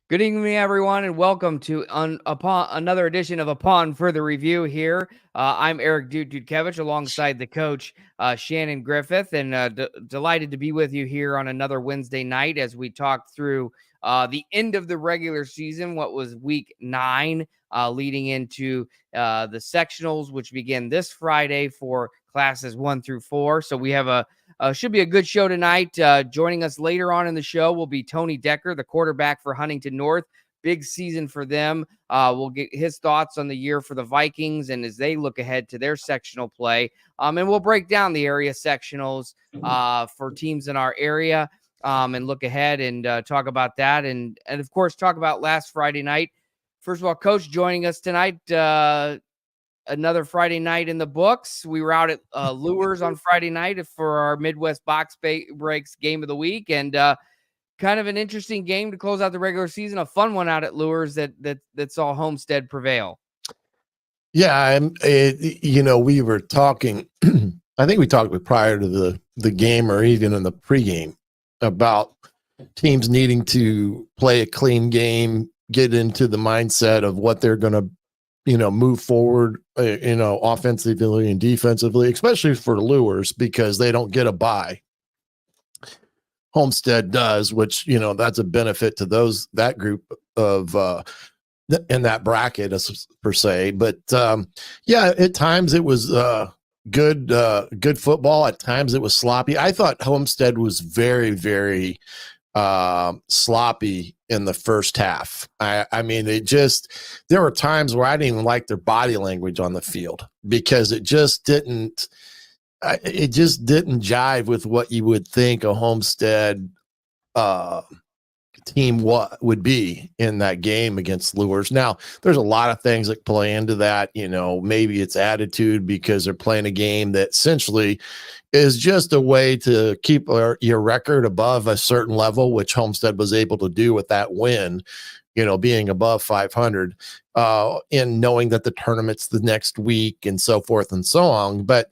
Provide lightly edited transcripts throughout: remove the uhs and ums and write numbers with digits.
Good evening, everyone, and welcome to upon another edition of Upon Further Review here. I'm Eric Doot alongside the coach, Shannon Griffith, and delighted to be with you here on another Wednesday night as we talk through the end of the regular season, what was week 9, leading into the sectionals, which begin this Friday for classes 1 through 4. So we have should be a good show tonight. Joining us later on in the show will be Tony Decker, the quarterback for Huntington North. Big season for them. We'll get his thoughts on the year for the Vikings and as they look ahead to their sectional play. And we'll break down the area sectionals for teams in our area and look ahead and talk about that. And of course, talk about last Friday night. First of all, Coach joining us tonight. Another Friday night in the books. We were out at Luers on Friday night for our Midwest Box Breaks game of the week, and kind of an interesting game to close out the regular season. A fun one out at Luers that saw Homestead prevail. Yeah, we were talking. I think we talked prior to the game or even in the pregame about teams needing to play a clean game, get into the mindset of what they're going to move forward, offensively and defensively, especially for Luers, because they don't get a bye. Homestead does, which, that's a benefit to that group of, in that bracket per se. But at times it was good football. At times it was sloppy. I thought Homestead was very, very sloppy in the first half. I mean, there were times where I didn't even like their body language on the field because it just didn't jive with what you would think a Homestead team would be in that game against Luers. Now, there's a lot of things that play into that. Maybe it's attitude because they're playing a game that essentially is just a way to keep your record above a certain level, which Homestead was able to do with that win, being above 500, and knowing that the tournament's the next week and so forth and so on. But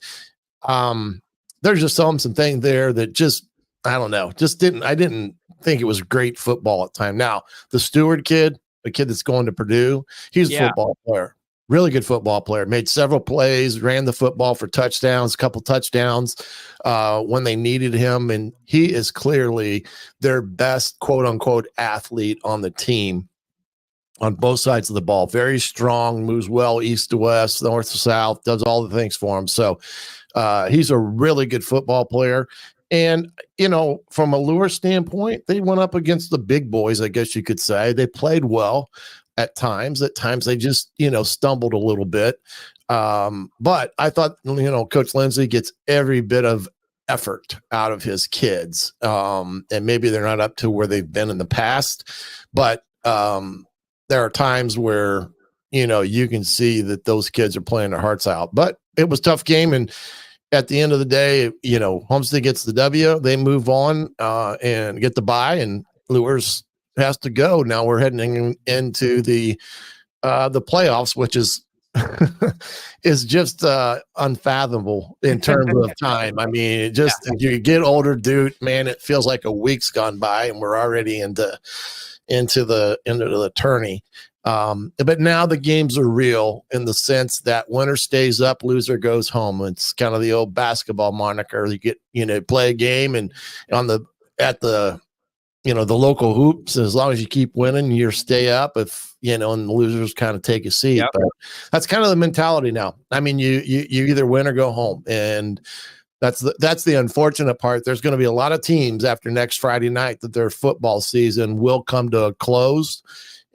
there's just some things there that I don't know, I didn't think it was great football at the time. Now, the Stewart kid, the kid that's going to Purdue, he's a football player. Really good football player, made several plays, ran the football for touchdowns, a couple touchdowns when they needed him. And he is clearly their best, quote unquote, athlete on the team on both sides of the ball. Very strong, moves well east to west, north to south, does all the things for him. So he's a really good football player. And, from a Lure standpoint, they went up against the big boys, I guess you could say. They played well. At times they just, stumbled a little bit. But I thought, Coach Lindsay gets every bit of effort out of his kids. And maybe they're not up to where they've been in the past, but there are times where, you can see that those kids are playing their hearts out. But it was a tough game. And at the end of the day, Homestead gets the W. They move on and get the bye, and Luers has to go. Now we're heading into the playoffs, which is is just unfathomable in terms of time. I mean, you get older, dude, man, it feels like a week's gone by and we're already into the tourney. But now the games are real in the sense that winner stays up, loser goes home. It's kind of the old basketball moniker. You get, play a game and at the local hoops, as long as you keep winning, you stay up. If, and the losers kind of take a seat. Yep. But that's kind of the mentality now. I mean, you either win or go home. And that's the unfortunate part. There's going to be a lot of teams after next Friday night that their football season will come to a close.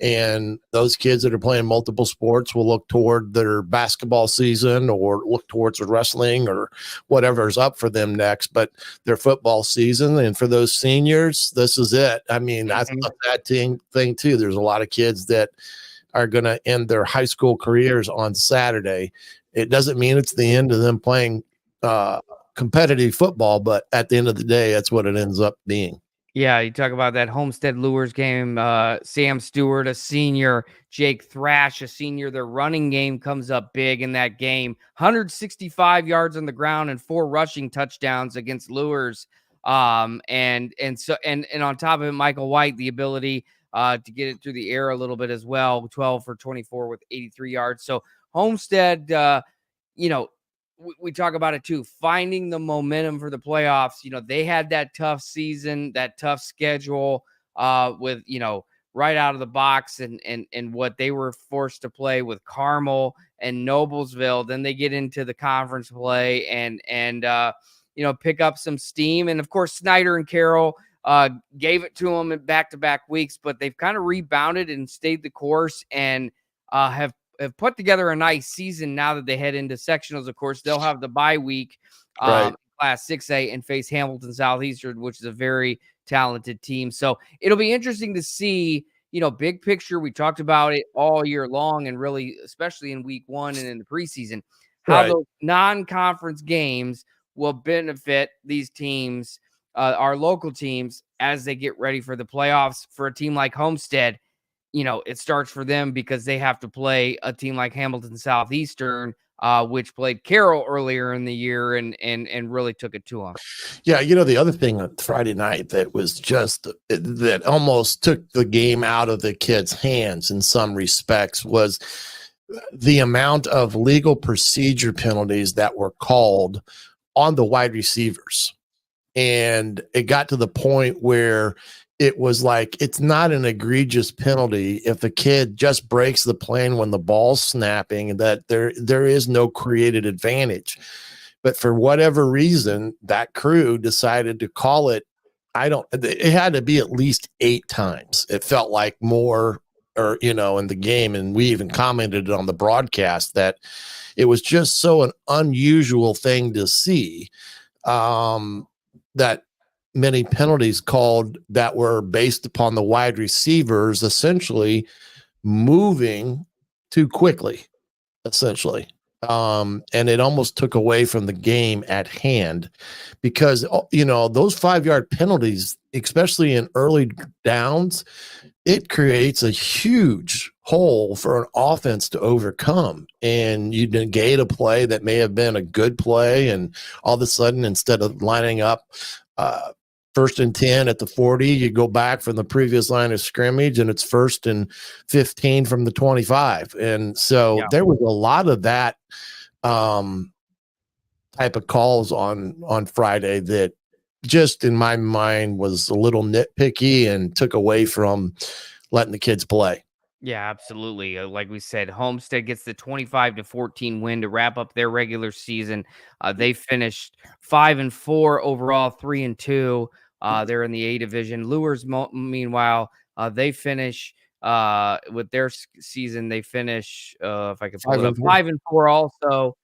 And those kids that are playing multiple sports will look toward their basketball season or look towards wrestling or whatever is up for them next. But their football season, and for those seniors, this is it. I mean, that's that thing too. There's a lot of kids that are going to end their high school careers on Saturday. It doesn't mean it's the end of them playing competitive football, but at the end of the day, that's what it ends up being. Yeah, you talk about that Homestead Luers game. Sam Stewart, a senior, Jake Thrash, a senior. Their running game comes up big in that game. 165 yards on the ground and 4 rushing touchdowns against Luers. And on top of it, Michael White, the ability to get it through the air a little bit as well. 12 for 24 with 83 yards. So Homestead, we talk about it too, finding the momentum for the playoffs. They had that tough season, that tough schedule with, right out of the box and what they were forced to play with Carmel and Noblesville. Then they get into the conference play and pick up some steam. And of course, Snyder and Carroll gave it to them in back-to-back weeks, but they've kind of rebounded and stayed the course and have put together a nice season. Now that they head into sectionals, of course, they'll have the bye week, Right. Class 6A, and face Hamilton Southeastern, which is a very talented team. So it'll be interesting to see, big picture. We talked about it all year long, and really, especially in week 1 and in the preseason, how Right. those non-conference games will benefit these teams, our local teams, as they get ready for the playoffs. For a team like Homestead, it starts for them because they have to play a team like Hamilton Southeastern, which played Carroll earlier in the year and really took it to them. Yeah, the other thing on Friday night that was just that almost took the game out of the kids' hands in some respects was the amount of legal procedure penalties that were called on the wide receivers. And it got to the point where it was like, it's not an egregious penalty if a kid just breaks the plane when the ball's snapping, and that there is no created advantage. But for whatever reason, that crew decided to call it. It had to be at least 8 times. It felt like more, or, in the game. And we even commented on the broadcast that it was just so an unusual thing to see, that many penalties called that were based upon the wide receivers essentially moving too quickly, essentially. And it almost took away from the game at hand, because, those 5-yard penalties, especially in early downs, it creates a huge hole for an offense to overcome. And you negate a play that may have been a good play. And all of a sudden, instead of lining up, 1st and 10 at the 40, you go back from the previous line of scrimmage and it's 1st and 15 from the 25. And so there was a lot of that type of calls on Friday that just in my mind was a little nitpicky and took away from letting the kids play. Yeah, absolutely. Like we said, Homestead gets the 25-14 win to wrap up their regular season. They finished 5-4 overall, 3-2. They're in the A division. Luers, meanwhile, they finish with their season. They finish, if I could pull it up, 5-4 also,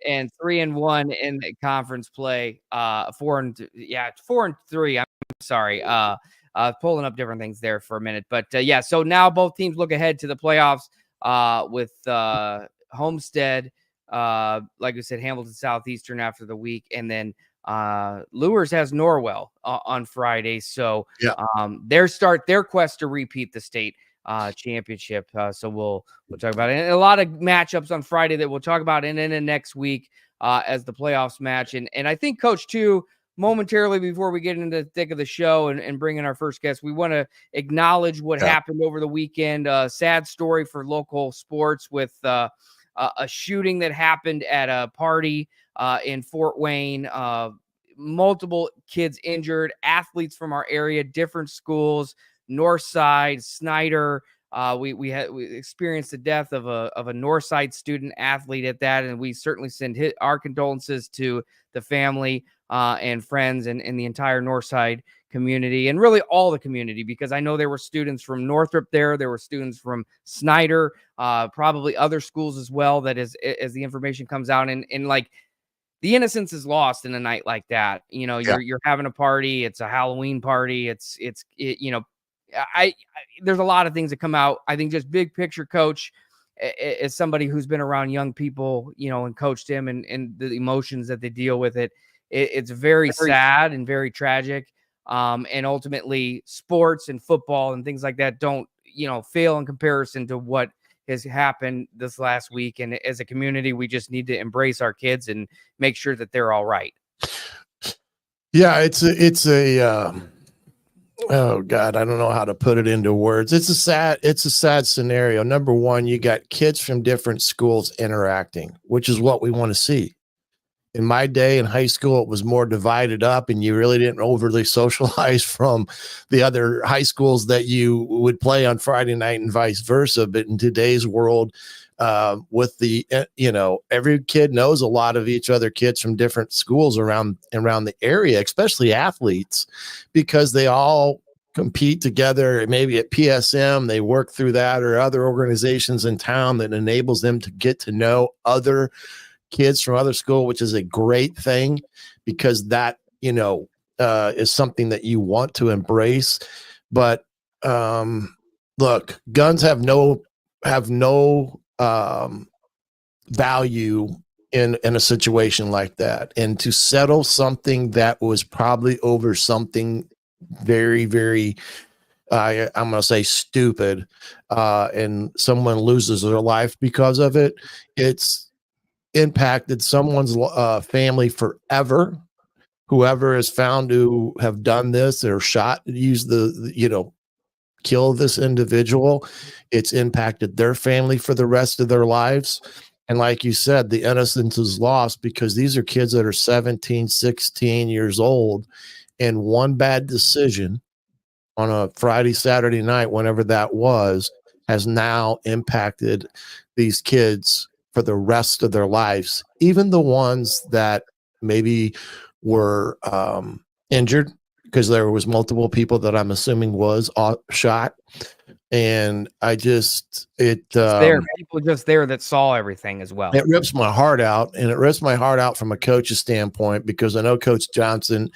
and 3-1 in the conference play. 4-3. I'm sorry. Pulling up different things there for a minute, but so now both teams look ahead to the playoffs with Homestead, like we said, Hamilton Southeastern after the week, and then Luers has Norwell on Friday. So their quest to repeat the state championship. So we'll talk about it, and a lot of matchups on Friday that we'll talk about, and then next week as the playoffs match. And I think, Coach, too, momentarily before we get into the thick of the show and bring in our first guest, we want to acknowledge what happened over the weekend. Sad story for local sports with a shooting that happened at a party in Fort Wayne. Multiple kids injured, athletes from our area, different schools, Northside, Snyder. We experienced the death of a Northside student athlete at that, and we certainly send our condolences to the family and friends and the entire Northside community, and really all the community, because I know there were students from Northrop there were students from Snyder, probably other schools as well, that as the information comes out, and like the innocence is lost in a night like that. You're having a party, it's a Halloween party, there's a lot of things that come out. I think just big picture, Coach, as somebody who's been around young people, and coached them and the emotions that they deal with it's very sad and very tragic. And ultimately sports and football and things like that don't, fail in comparison to what has happened this last week. And as a community, we just need to embrace our kids and make sure that they're all right. Yeah, it's a Oh God, I don't know how to put it into words. It's a sad scenario. Number one, you got kids from different schools interacting, which is what we want to see. In my day in high school, it was more divided up and you really didn't overly socialize from the other high schools that you would play on Friday night and vice versa. But in today's world, with the, every kid knows a lot of each other kids from different schools around the area, especially athletes, because they all compete together. Maybe at PSM, they work through that, or other organizations in town that enables them to get to know other kids from other school, which is a great thing, because that, is something that you want to embrace. But look, guns have no value in a situation like that. And to settle something that was probably over something very, very, I'm going to say stupid, and someone loses their life because of it, it's impacted someone's family forever. Whoever is found to have done this or use kill this individual, it's impacted their family for the rest of their lives. And like you said, the innocence is lost, because these are kids that are 17, 16 years old, and one bad decision on a Friday, Saturday night, whenever that was, has now impacted these kids for the rest of their lives. Even the ones that maybe were injured, because there was multiple people that I'm assuming was shot. And There people just there that saw everything as well. It rips my heart out, and it rips my heart out from a coach's standpoint, because I know Coach Johnson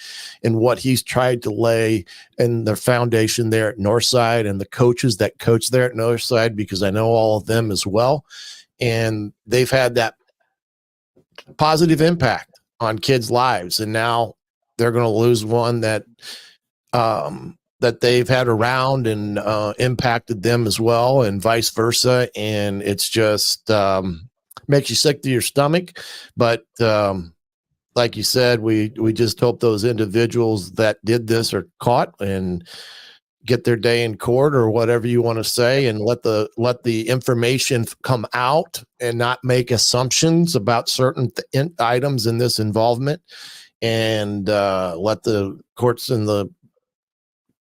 and what he's tried to lay in the foundation there at Northside, and the coaches that coach there at Northside, because I know all of them as well. And they've had that positive impact on kids' lives. And now they're going to lose one that they've had around and impacted them as well, and vice versa. And it's just makes you sick to your stomach. But like you said, we just hope those individuals that did this are caught and get their day in court, or whatever you want to say, and let the information come out, and not make assumptions about certain items in this involvement, and let the courts and the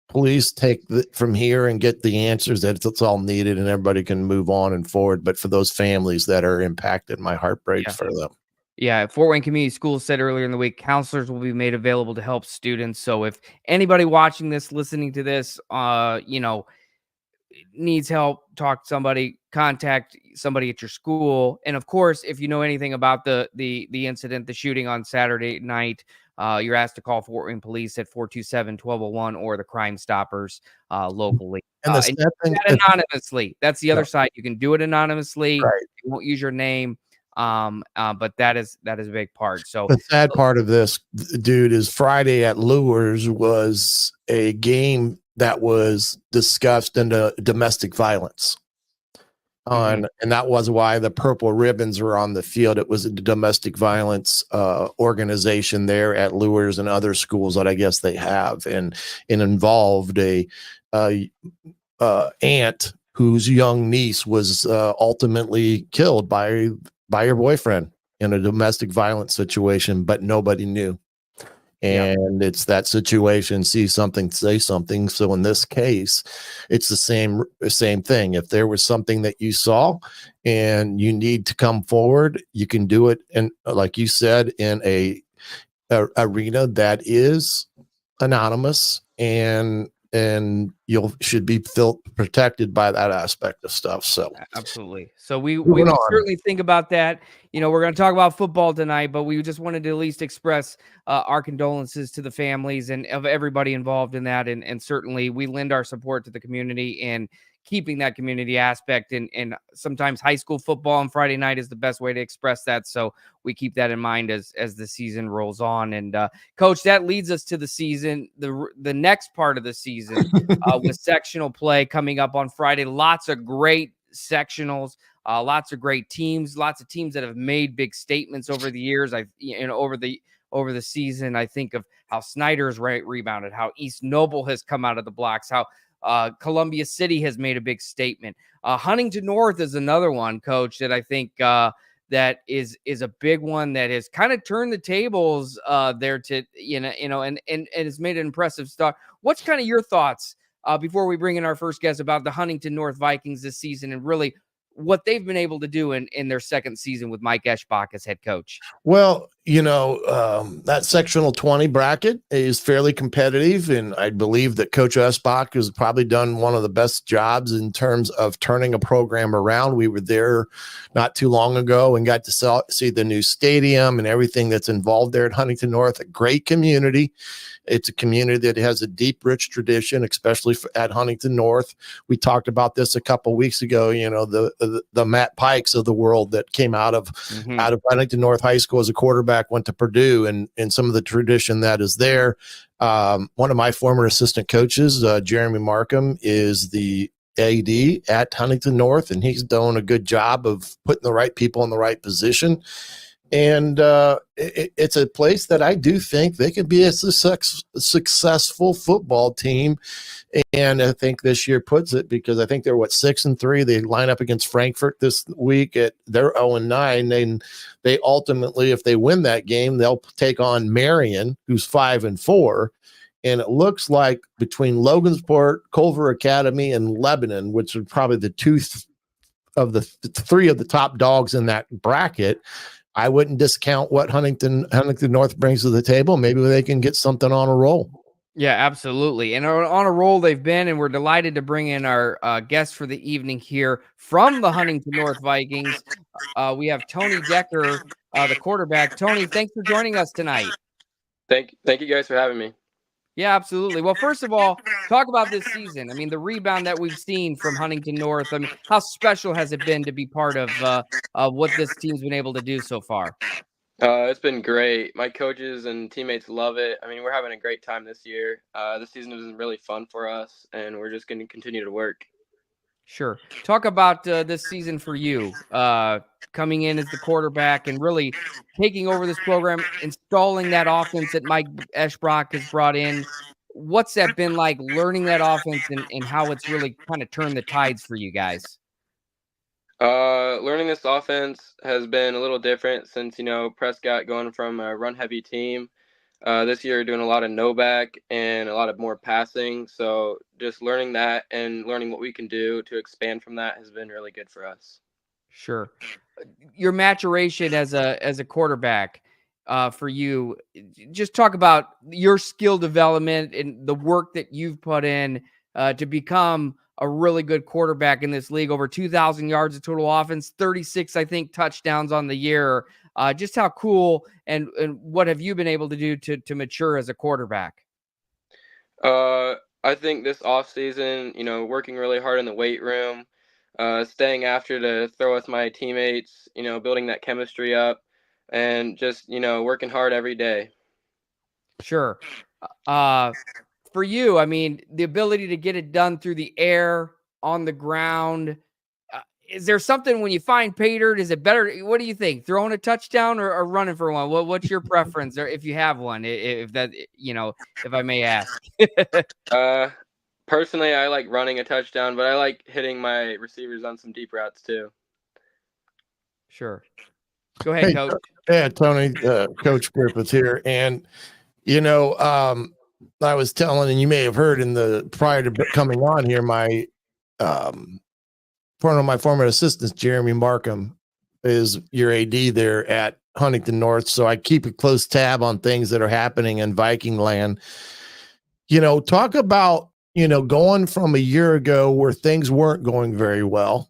police take from here and get the answers that it's all needed, and everybody can move on and forward. But for those families that are impacted, my heart breaks for them. Yeah, Fort Wayne Community Schools said earlier in the week, counselors will be made available to help students. So if anybody watching this, listening to this, needs help, talk to somebody, contact somebody at your school. And of course, if you know anything about the incident, the shooting on Saturday night, you're asked to call Fort Wayne Police at 427-1201 or the Crime Stoppers locally. And and anonymously. That's the other side. You can do it anonymously. Right. You won't use your name. But that is a big part. So the sad part of this, dude, is Friday at Luers was a game that was discussed into domestic violence. And that was why the purple ribbons were on the field. It was a domestic violence organization there at Luers and other schools that I guess they have, and it involved a aunt whose young niece was ultimately killed by your boyfriend in a domestic violence situation, but nobody knew. And it's that situation, see something, say something. So in this case, it's the same thing. If there was something that you saw and you need to come forward, you can do it. And like you said, in a arena that is anonymous, and you should be protected by that aspect of stuff. So absolutely. So we certainly think about that. We're going to talk about football tonight, but we just wanted to at least express our condolences to the families and of everybody involved in that. And certainly we lend our support to the community in keeping that community aspect. And sometimes high school football on Friday night is the best way to express that. So we keep that in mind as the season rolls on. And Coach, that leads us to the season, the next part of the season with sectional play coming up on Friday. Lots of great sectionals, lots of great teams, lots of teams that have made big statements over the years. Over over the season. I think of how Snyder's rebounded, how East Noble has come out of the blocks, how Columbia City has made a big statement. Huntington North is another one, Coach, that I think that is a big one that has kind of turned the tables there to and has made an impressive start. What's kind of your thoughts before we bring in our first guest about the Huntington North Vikings this season and really what they've been able to do in their second season with Mike Eschbach as head coach? Well, that sectional 20 bracket is fairly competitive, and I believe that Coach Eschbach has probably done one of the best jobs in terms of turning a program around. We were there not too long ago and got to see the new stadium and everything that's involved there at Huntington North, a great community. It's a community that has a deep, rich tradition, especially at Huntington North. We talked about this a couple of weeks ago. The Matt Pikes of the world that came out of Huntington North High School as a quarterback, went to Purdue, and some of the tradition that is there. One of my former assistant coaches, Jeremy Markham, is the AD at Huntington North, and he's done a good job of putting the right people in the right position. And it's a place that I do think they could be a successful football team. And I think this year puts it, because I think they're 6-3. They line up against Frankfurt this week they're 0-9. And they ultimately, if they win that game, they'll take on Marion, who's 5-4. And it looks like between Logansport, Culver Academy, and Lebanon, which are probably the three of the top dogs in that bracket, I wouldn't discount what Huntington North brings to the table. Maybe they can get something on a roll. Yeah, absolutely. And on a roll they've been, and we're delighted to bring in our guest for the evening here from the Huntington North Vikings. We have Tony Decker, the quarterback. Tony, thanks for joining us tonight. Thank you guys for having me. Yeah, absolutely. Well, first of all, talk about this season. I mean, the rebound that we've seen from Huntington North. I mean, how special has it been to be part of what this team's been able to do so far? It's been great. My coaches and teammates love it. I mean, we're having a great time this year. This season has been really fun for us, and we're just going to continue to work. Sure. Talk about this season for you, coming in as the quarterback and really taking over this program, installing that offense that Mike Eschbach has brought in. What's that been like, learning that offense and how it's really kind of turned the tides for you guys? Learning this offense has been a little different since, Prescott going from a run-heavy team. This year, doing a lot of no-back and a lot of more passing. So just learning that and learning what we can do to expand from that has been really good for us. Sure. Your maturation as a quarterback for you, just talk about your skill development and the work that you've put in to become a really good quarterback in this league. Over 2,000 yards of total offense, 36, I think, touchdowns on the year. Just how cool and what have you been able to do to mature as a quarterback? I think this offseason, working really hard in the weight room, staying after to throw with my teammates, building that chemistry up, and just, working hard every day. Sure. For you, I mean, the ability to get it done through the air, on the ground. Is there something when you find pay dirt? Is it better? What do you think? Throwing a touchdown or running for one? What's your preference, or if you have one? If that, if I may ask. Personally, I like running a touchdown, but I like hitting my receivers on some deep routes too. Sure. Go ahead, Coach. Yeah, Tony, Coach Griffith here, and I was telling, and you may have heard prior to coming on here, my one of my former assistants, Jeremy Markham, is your AD there at Huntington North. So I keep a close tab on things that are happening in Viking land. Talk about, going from a year ago where things weren't going very well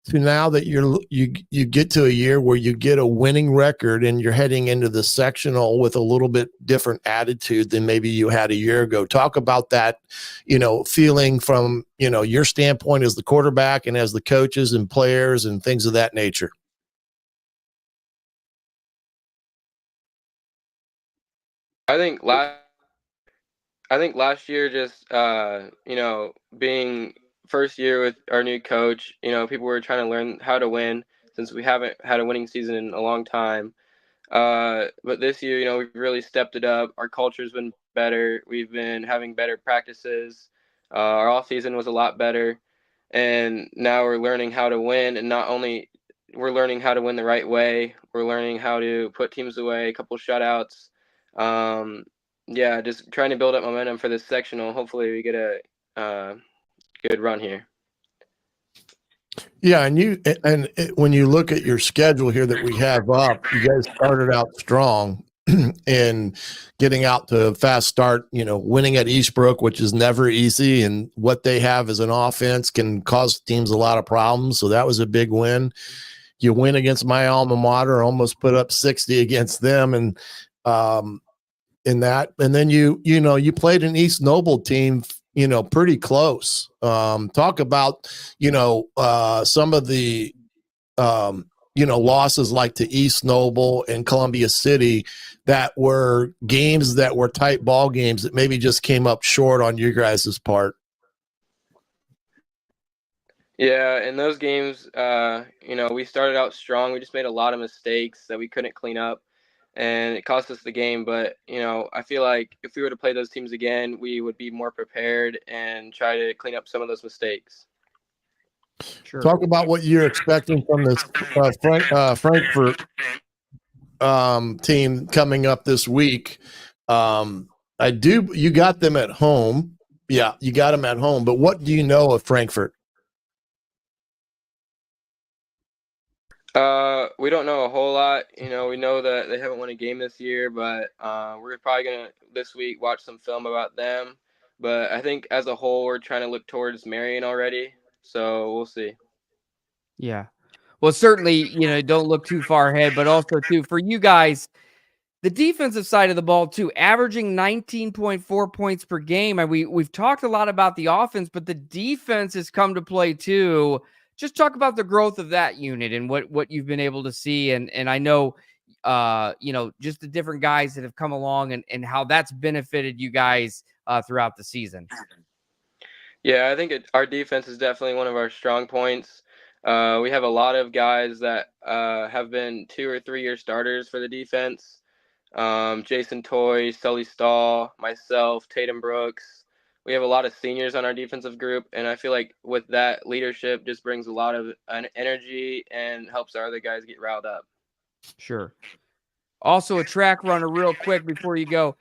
to now that you get to a year where you get a winning record and you're heading into the sectional with a little bit different attitude than maybe you had a year ago. Talk about that, feeling from, your standpoint as the quarterback and as the coaches and players and things of that nature. I think last year, just, being first year with our new coach, people were trying to learn how to win since we haven't had a winning season in a long time. But this year, you know, we've really stepped it up. Our culture's been better. We've been having better practices. Our off season was a lot better, and now we're learning how to win. And not only we're learning how to win the right way, we're learning how to put teams away, a couple shutouts. Yeah, just trying to build up momentum for this sectional. Hopefully, we get a good run here. Yeah, when you look at your schedule here that we have up, you guys started out strong and getting out to a fast start, you know, winning at Eastbrook, which is never easy, and what they have as an offense can cause teams a lot of problems. So that was a big win. You win against my alma mater, almost put up 60 against them, and in that, and then you played an East Noble team, you know, pretty close. Talk about, you know, some of the, you know, losses like to East Noble and Columbia City that were games that were tight ball games that maybe just came up short on your guys' part. Yeah, in those games, you know, we started out strong. We just made a lot of mistakes that we couldn't clean up, and it cost us the game. But, you know, I feel like if we were to play those teams again, we would be more prepared and try to clean up some of those mistakes. Sure. Talk about what you're expecting from this Frankfurt team coming up this week. You got them at home. Yeah, you got them at home. But what do you know of Frankfurt? We don't know a whole lot. You know, we know that they haven't won a game this year, but we're probably gonna this week watch some film about them. But I think as a whole, we're trying to look towards Marion already, so we'll see. Yeah. Well, certainly, you know, don't look too far ahead, but also too for you guys, the defensive side of the ball too, averaging 19.4 points per game. And we've talked a lot about the offense, but the defense has come to play too. Just talk about the growth of that unit and what you've been able to see. And I know you know, just the different guys that have come along and how that's benefited you guys throughout the season. Yeah, I think our defense is definitely one of our strong points. We have a lot of guys that have been 2 or 3 year starters for the defense. Jason Toy, Sully Stahl, myself, Tatum Brooks. We have a lot of seniors on our defensive group, and I feel like with that leadership just brings a lot of energy and helps our other guys get riled up. Sure. Also a track runner real quick before you go.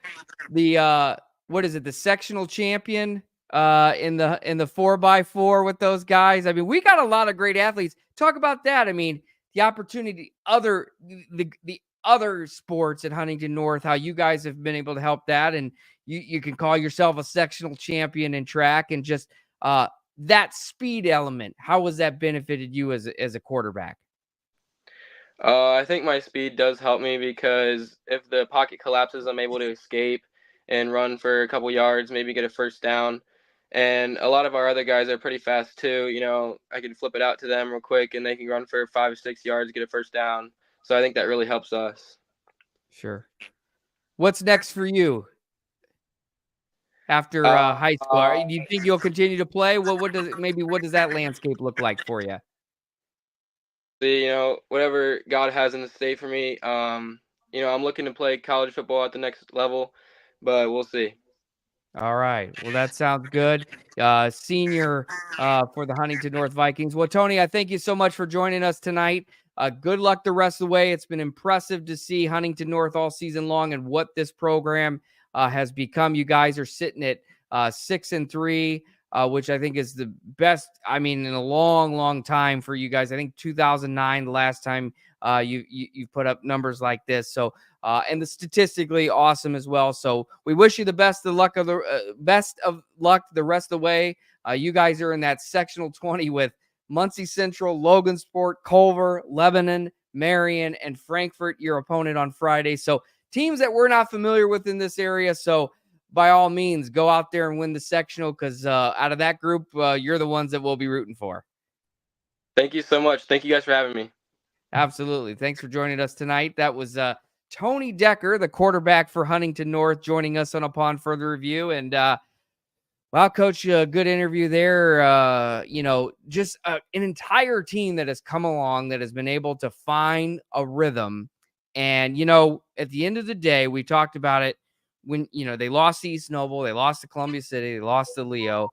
The what is it? The sectional champion in the 4x4 with those guys. I mean, we got a lot of great athletes. Talk about that. I mean, the opportunity, the other sports at Huntington North, how you guys have been able to help that, and you can call yourself a sectional champion in track, and just that speed element. How has that benefited you as a quarterback? I think my speed does help me because if the pocket collapses, I'm able to escape and run for a couple yards, maybe get a first down. And a lot of our other guys are pretty fast too. You know, I can flip it out to them real quick and they can run for 5 or 6 yards, get a first down. So I think that really helps us. Sure. What's next for you after high school? Do you think you'll continue to play? What does that landscape look like for you? See, you know, whatever God has in the state for me. You know, I'm looking to play college football at the next level, but we'll see. All right. Well, that sounds good. Senior for the Huntington North Vikings. Well, Tony, I thank you so much for joining us tonight. Good luck the rest of the way. It's been impressive to see Huntington North all season long and what this program has become. You guys are sitting at 6-3, which I think is the best. I mean, in a long, long time for you guys. I think 2009, the last time you put up numbers like this. So. And the statistically awesome as well. So we wish you the best of luck the rest of the way. You guys are in that sectional 20 with Muncie Central, Logansport, Culver, Lebanon, Marion, and Frankfurt, your opponent on Friday. So teams that we're not familiar with in this area. So by all means, go out there and win the sectional because out of that group, you're the ones that we'll be rooting for. Thank you so much. Thank you guys for having me. Absolutely. Thanks for joining us tonight. That was Tony Decker, the quarterback for Huntington North, joining us on Upon Further Review. And, well, Coach, a good interview there. You know, just an entire team that has come along that has been able to find a rhythm And, at the end of the day, we talked about it when, they lost to East Noble, they lost to Columbia City, they lost to Leo.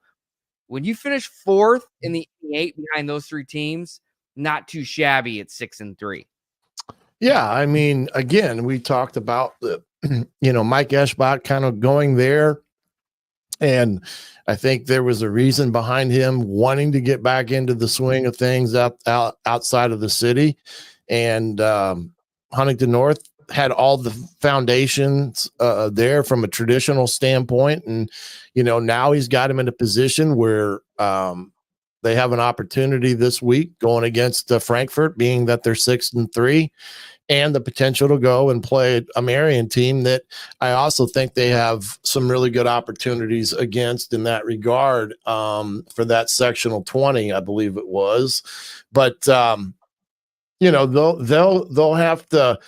When you finish 4th in the 8 behind those 3 teams, not too shabby at 6-3. Yeah, I mean, again, we talked about the, Mike Eschbach kind of going there. And I think there was a reason behind him wanting to get back into the swing of things outside of the city. And Huntington North had all the foundations there from a traditional standpoint. And, now he's got him in a position where they have an opportunity this week going against Frankfurt, being that they're 6-3. And the potential to go and play a Marion team that I also think they have some really good opportunities against in that regard for that sectional 20, I believe it was. But they'll have to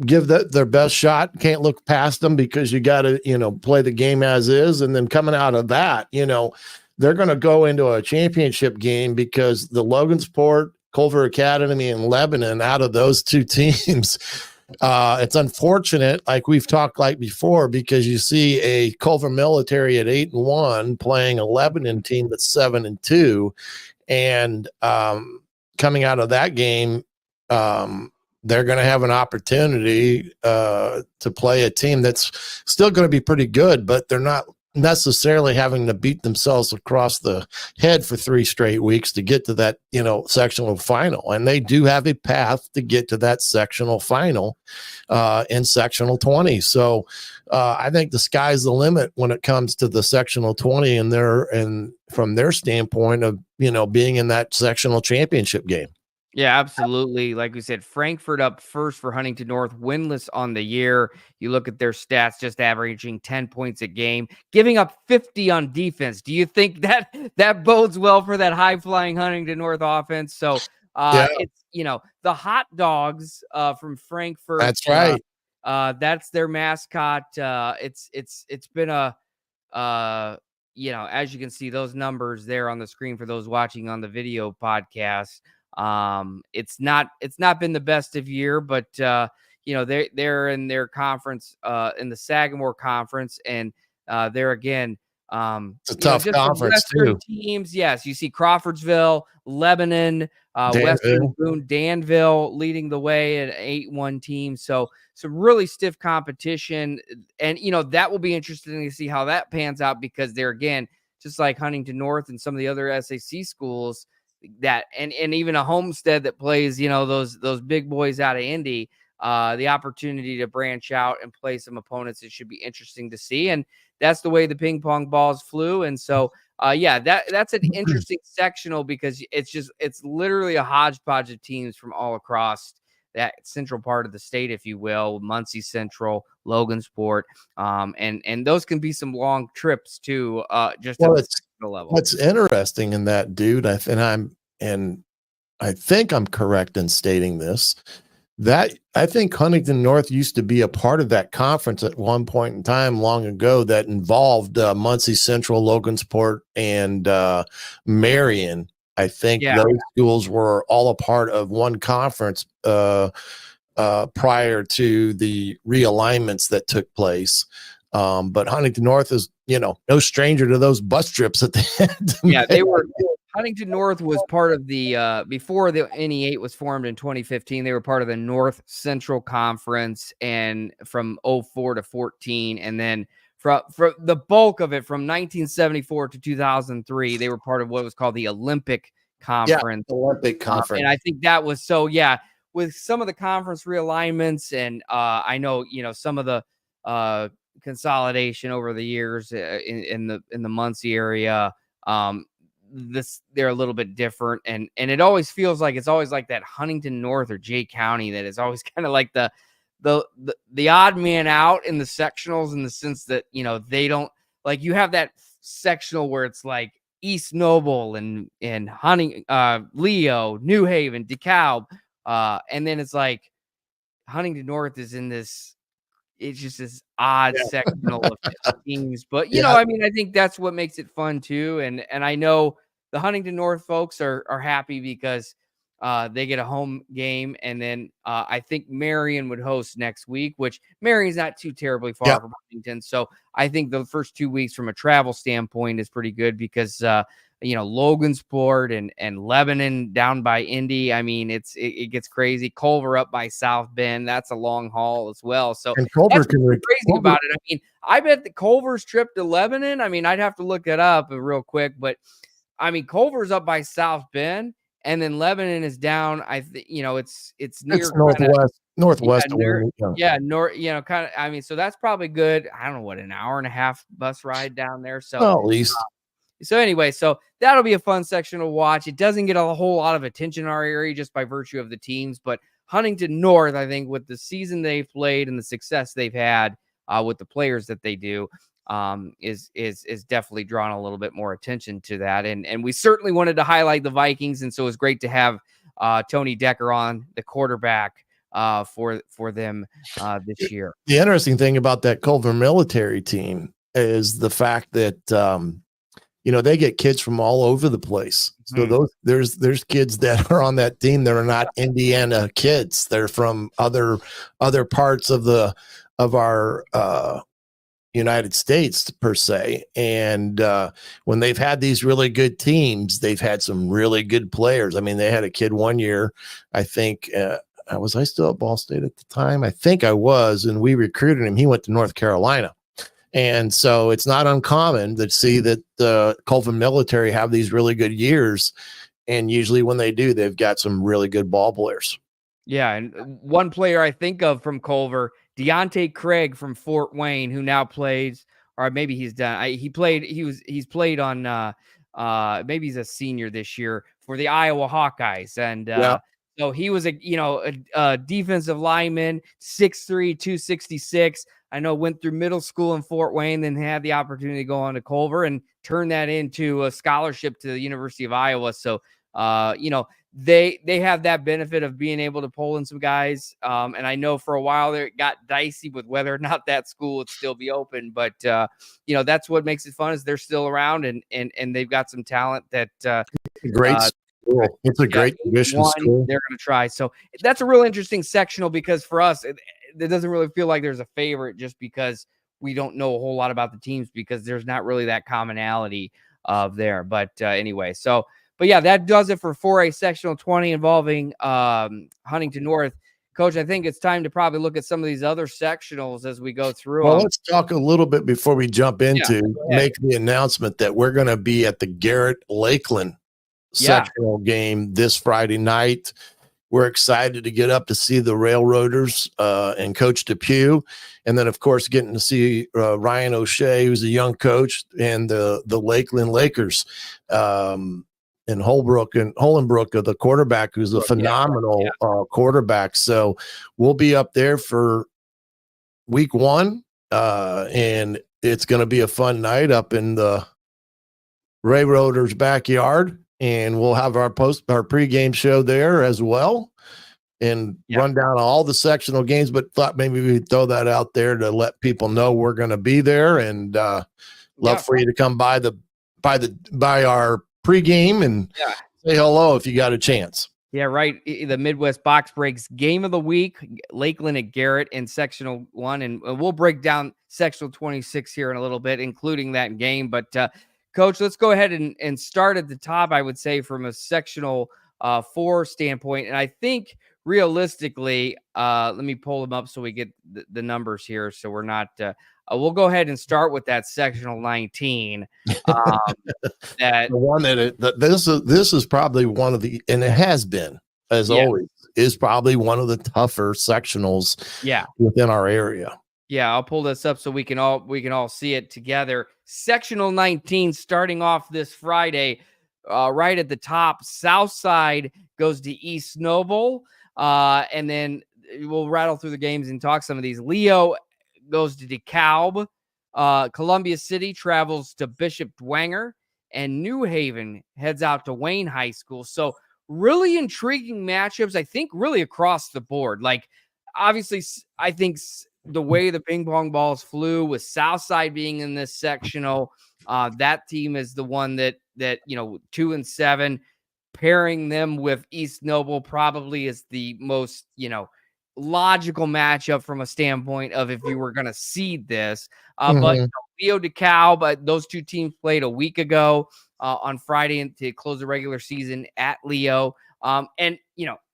give their best shot. Can't look past them because you got to play the game as is. And then coming out of that, they're going to go into a championship game because the Logansport, Culver Academy, and Lebanon, out of those 2 teams, it's unfortunate, like we've talked like before, because you see a Culver Military at 8-1 playing a Lebanon team that's 7-2, and coming out of that game, they're going to have an opportunity to play a team that's still going to be pretty good, but they're not necessarily having to beat themselves across the head for 3 straight weeks to get to that, sectional final. And they do have a path to get to that sectional final in sectional 20. So I think the sky's the limit when it comes to the sectional 20 and from their standpoint of, being in that sectional championship game. Yeah, absolutely. Like we said, Frankfurt up first for Huntington North, winless on the year. You look at their stats, just averaging 10 points a game, giving up 50 on defense. Do you think that bodes well for that high-flying Huntington North offense? So it's, the hot dogs from Frankfurt. That's right. That's their mascot. It's been a as you can see, those numbers there on the screen for those watching on the video podcast. It's not been the best of year, but they're in their conference, in the Sagamore Conference, and they're again it's a tough conference too. Teams, yes, you see Crawfordsville, Lebanon, Western Boone, Danville leading the way at 8-1 team. So some really stiff competition, and that will be interesting to see how that pans out, because they're, again, just like Huntington North and some of the other SAC schools, that and even a Homestead that plays those big boys out of Indy, the opportunity to branch out and play some opponents, it should be interesting to see. And that's the way the ping pong balls flew. And so that's an interesting sectional, because it's literally a hodgepodge of teams from all across that central part of the state, if you will. Muncie Central, Logansport, and those can be some long trips too, just at the level. What's interesting in that, dude, I think I'm correct in stating this, that I think Huntington North used to be a part of that conference at one point in time long ago that involved Muncie Central, Logansport, and Marion. I think those schools were all a part of one conference prior to the realignments that took place. But Huntington North is, no stranger to those bus trips at the end. Yeah, they were. Huntington North was part of the before the NE8 was formed in 2015. They were part of the North Central Conference, and from 04 to 14, and then from the bulk of it from 1974 to 2003, they were part of what was called the Olympic Conference. Yeah, Olympic Conference. And I think that was so. Yeah, with some of the conference realignments, and I know some of the consolidation over the years in the Muncie area. They're a little bit different, and it always feels like it's always like that Huntington North or Jay County that is always kind of like the odd man out in the sectionals, in the sense that they don't, like, you have that sectional where it's like East Noble and Leo, New Haven, DeKalb, and then it's like Huntington North is in this. It's just this odd sectional of teams, but I think that's what makes it fun too. And I know the Huntington North folks are happy because They get a home game, and then I think Marion would host next week, which Marion's not too terribly far from Huntington. So I think the first 2 weeks from a travel standpoint is pretty good because Logansport and Lebanon down by Indy. I mean, it gets crazy. Culver up by South Bend. That's a long haul as well. So and Culver that's crazy about it. I mean, I bet the Culver's trip to Lebanon. I mean, I'd have to look it up real quick, but I mean, Culver's up by South Bend. And then Lebanon is down. It's near northwest. Kind of. I mean, so that's probably good. I don't know what, an hour and a half bus ride down there. So at least. So anyway, so that'll be a fun section to watch. It doesn't get a whole lot of attention in our area just by virtue of the teams, but Huntington North, I think, with the season they've played and the success they've had with the players that they do, is definitely drawn a little bit more attention to that. And we certainly wanted to highlight the Vikings. And so it was great to have Tony Decker on, the quarterback, for them this year. The interesting thing about that Culver military team is the fact that, they get kids from all over the place. So there's kids that are on that team that are not Indiana kids. They're from other parts of our United States per se. And when they've had these really good teams, they've had some really good players. I mean, they had a kid one year, I think, was I still at Ball State at the time? I think I was, and we recruited him. He went to North Carolina. And so it's not uncommon to see that Culver military have these really good years. And usually when they do, they've got some really good ball players. Yeah. And one player I think of from Culver, Deontay Craig from Fort Wayne, who now plays, or maybe he's done. He's played on, maybe he's a senior this year for the Iowa Hawkeyes. And so he was a defensive lineman, 6'3", 266. I know went through middle school in Fort Wayne, then had the opportunity to go on to Culver and turn that into a scholarship to the University of Iowa. So, they have that benefit of being able to pull in some guys. And I know for a while there it got dicey with whether or not that school would still be open. But, that's what makes it fun is they're still around and they've got some talent that great school. It's a great tradition school. They're going to try. So that's a real interesting sectional because for us, it doesn't really feel like there's a favorite just because we don't know a whole lot about the teams because there's not really that commonality of there. But anyway, but yeah, that does it for 4A Sectional 20 involving Huntington North. Coach, I think it's time to probably look at some of these other sectionals as we go through. Well, let's talk a little bit before we jump into make the announcement that we're going to be at the Garrett Lakeland sectional game this Friday night. We're excited to get up to see the Railroaders and Coach Depew. And then, of course, getting to see Ryan O'Shea, who's a young coach, and the Lakeland Lakers. And Holbrook, the quarterback, who's a phenomenal quarterback. So we'll be up there for week one. And it's going to be a fun night up in the Railroaders' backyard. And we'll have our pregame show there as well and run down all the sectional games, but thought maybe we'd throw that out there to let people know we're going to be there and love for you to come by our pregame and say hello if you got a chance. Yeah, right. The Midwest Box Breaks game of the week, Lakeland at Garrett in sectional 1. And we'll break down sectional 26 here in a little bit, including that game. But Coach, let's go ahead and start at the top, I would say, from a sectional 4 standpoint. And I think realistically, let me pull them up so we get the numbers here. So we're not, we'll go ahead and start with that sectional 19. That the one this is probably one of the, and it has been as always, is probably one of the tougher sectionals within our area. Yeah, I'll pull this up so we can all see it together. Sectional 19 starting off this Friday, right at the top. Southside goes to East Noble, and then we'll rattle through the games and talk some of these. Leo goes to DeKalb. Columbia City travels to Bishop Dwenger, and New Haven heads out to Wayne High School. So really intriguing matchups, I think, really across the board. Like, obviously, I think the way the ping pong balls flew with Southside being in this sectional, that team is the one that 2-7 pairing them with East Noble probably is the most, logical matchup from a standpoint of if you were going to seed this. But Leo DeKalb, but those two teams played a week ago on Friday to close the regular season at Leo. And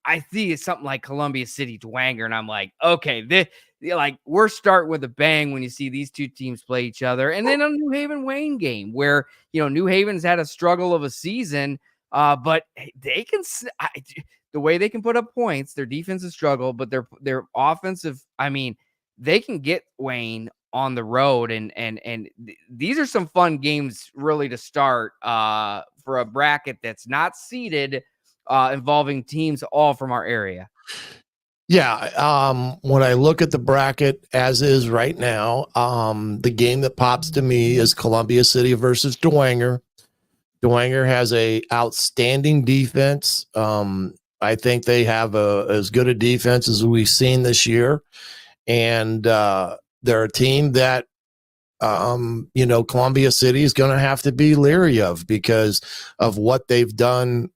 I see it's something like Columbia City Dwanger, and I'm like, okay, we're starting with a bang when you see these two teams play each other. And then a New Haven Wayne game where New Haven's had a struggle of a season, but they can. The way they can put up points, their defense is struggle, but their offensive, they can get Wayne on the road, and these are some fun games really to start for a bracket that's not seeded, involving teams all from our area. Yeah. When I look at the bracket as is right now, the game that pops to me is Columbia City versus Dwanger. Dwanger has a outstanding defense. I think they have as good a defense as we've seen this year. And they're a team that, Columbia City is going to have to be leery of because of what they've done